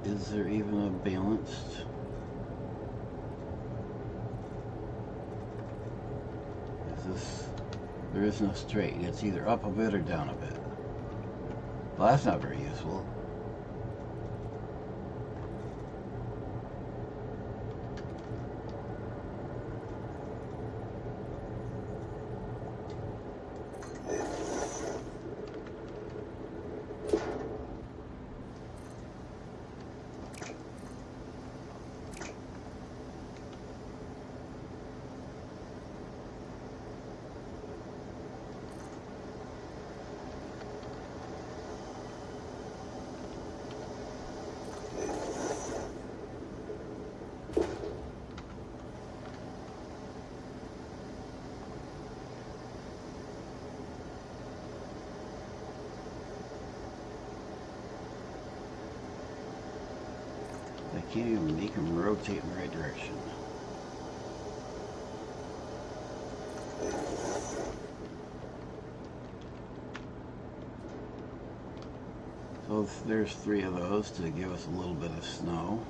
Is there even a balanced? Is this? There is no straight. It's either up a bit or down a bit. Well, that's not very useful. Can't even make them rotate in the right direction. So there's 3 of those to give us a little bit of snow.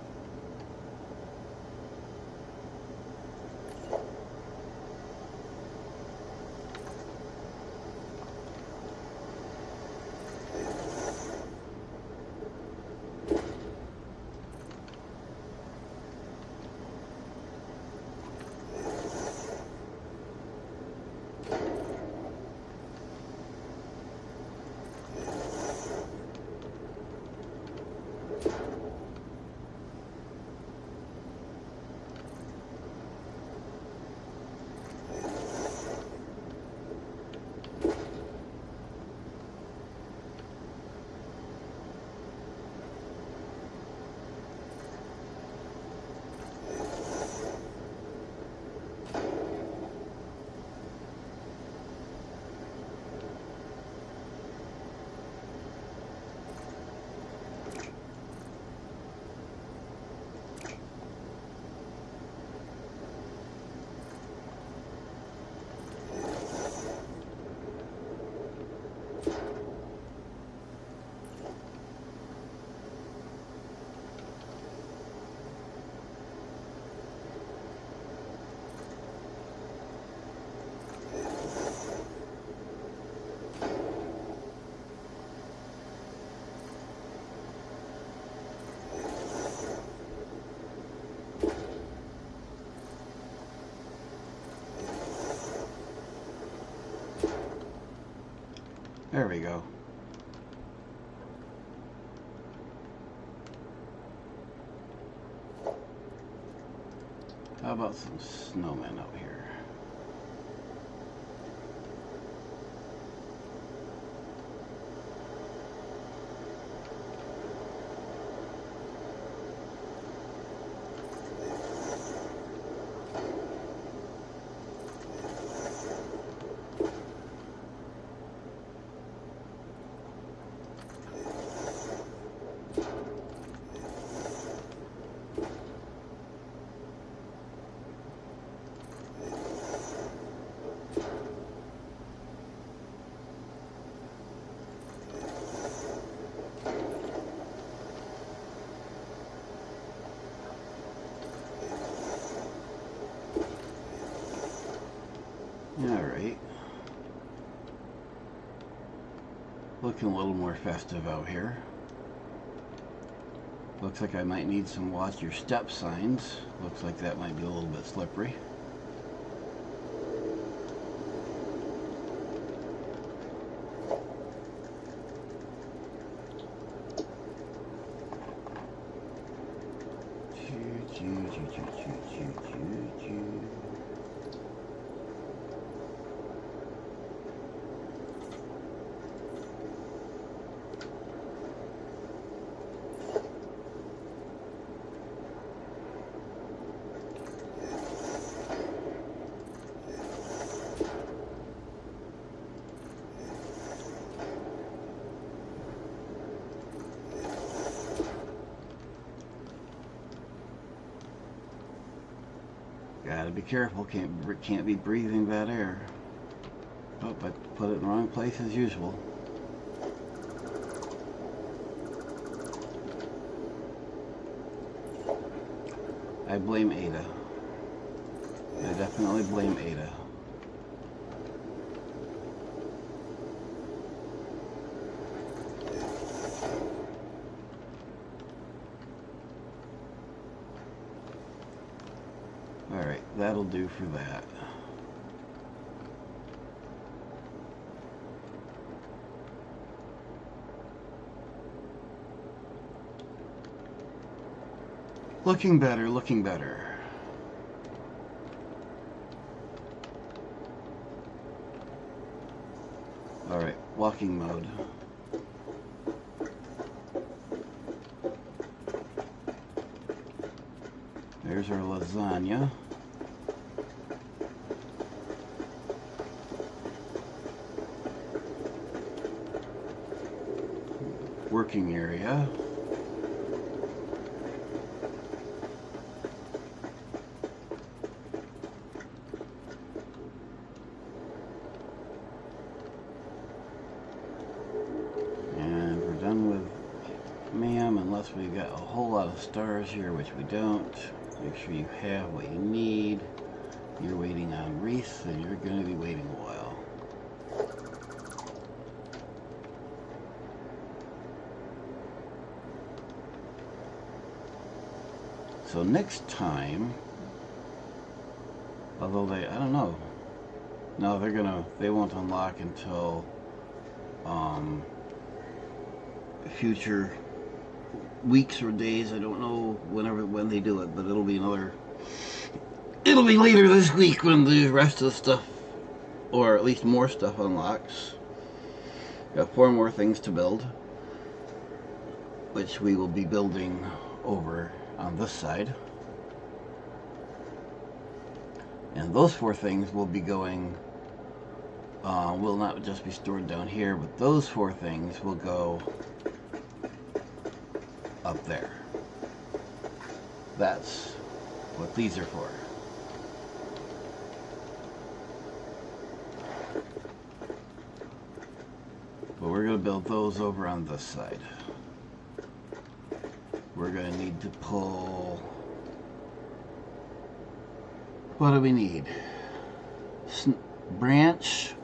There we go. How about some snowmen out here? Alright. Looking a little more festive out here. Looks like I might need some watch your step signs. Looks like that might be a little bit slippery. Gotta be careful, can't be breathing bad air. Oh, I put it in the wrong place as usual. I blame Ada. I definitely blame Ada. Alright, that'll do for that. Looking better, looking better. Alright, walking mode. There's our lasagna. Working area. got a whole lot of stars here, which we don't. Make sure you have what you need. You're waiting on wreaths, and you're going to be waiting a while. So next time, although I don't know. No, they won't unlock until future weeks or days. I don't know when they do it, but it'll be later this week when the rest of the stuff, or at least more stuff, unlocks. Got 4 more things to build, which we will be building over on this side. And those 4 things will be going, will not just be stored down here, but those 4 things will go up there. That's what these are for. But we're going to build those over on this side. We're going to need to pull... What do we need? Branch,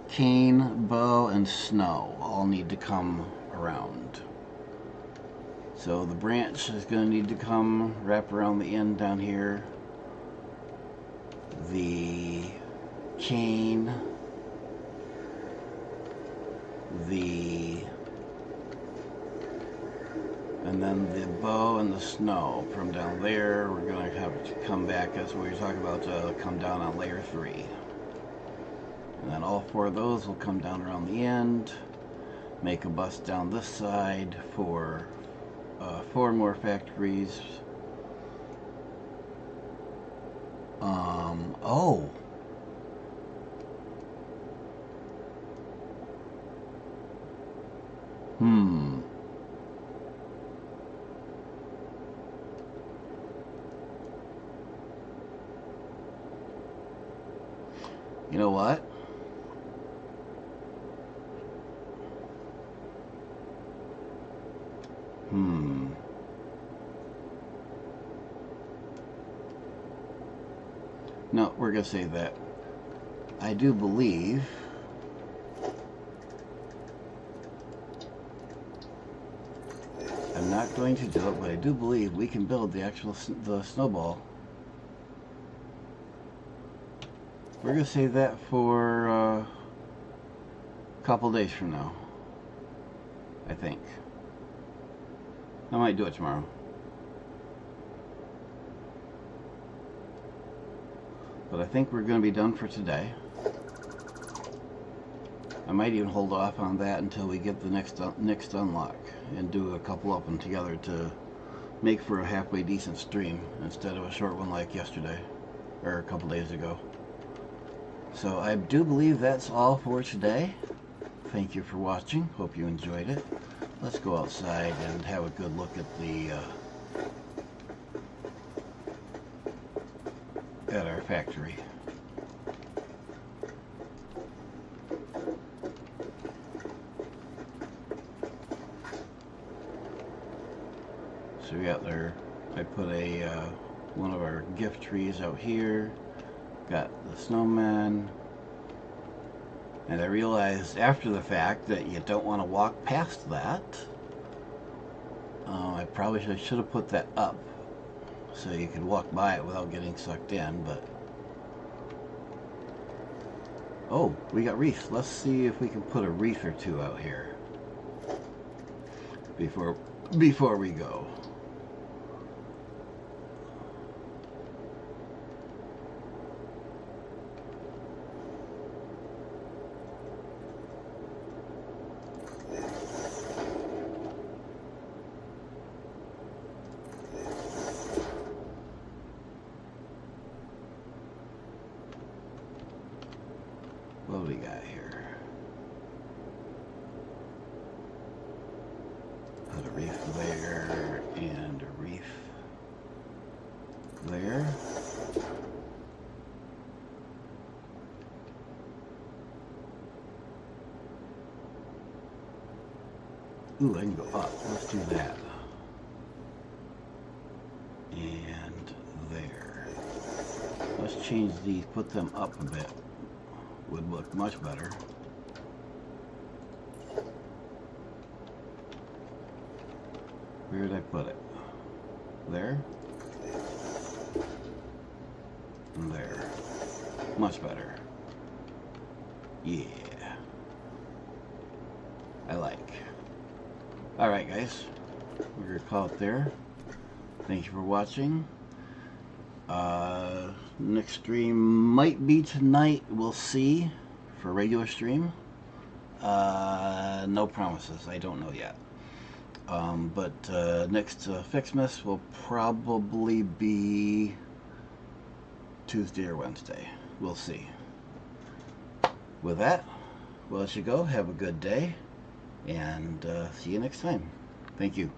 cane, bow, and snow all need to come around. So the branch is going to need to come wrap around the end down here. The cane, and then the bow and the snow from down there, we're going to have to come back, that's what we're talking about, to come down on layer 3. And then all 4 of those will come down around the end, make a bus down this side for 4 more factories. Oh. You know what? No, we're going to save that. I do believe... I'm not going to do it, but I do believe we can build the snowball. We're going to save that for a couple days from now, I think. I might do it tomorrow. But I think we're going to be done for today. I might even hold off on that until we get the next unlock and do a couple of them together to make for a halfway decent stream instead of a short one like yesterday or a couple days ago. So I do believe that's all for today. Thank you for watching. Hope you enjoyed it. Let's go outside and have a good look at our factory. So we got there, I put one of our gift trees out here, got the snowman, and I realized after the fact that you don't want to walk past that. I probably should have put that up so you could walk by it without getting sucked in, but... Oh, we got wreaths. Let's see if we can put a wreath or 2 out here before we go. What do we got here? Put a wreath there and a wreath there. Ooh, I can go up. Let's do that. and there. Let's change these, put them up a bit. Would look much better. Where did I put it? There? And there. Much better. Yeah. I like. Alright guys, we're going to call it there. Thank you for watching. Next stream might be tonight. We'll see. For regular stream. No promises. I don't know yet. But next Ficsmas will probably be Tuesday or Wednesday. We'll see. With that, we'll let you go. Have a good day. And see you next time. Thank you.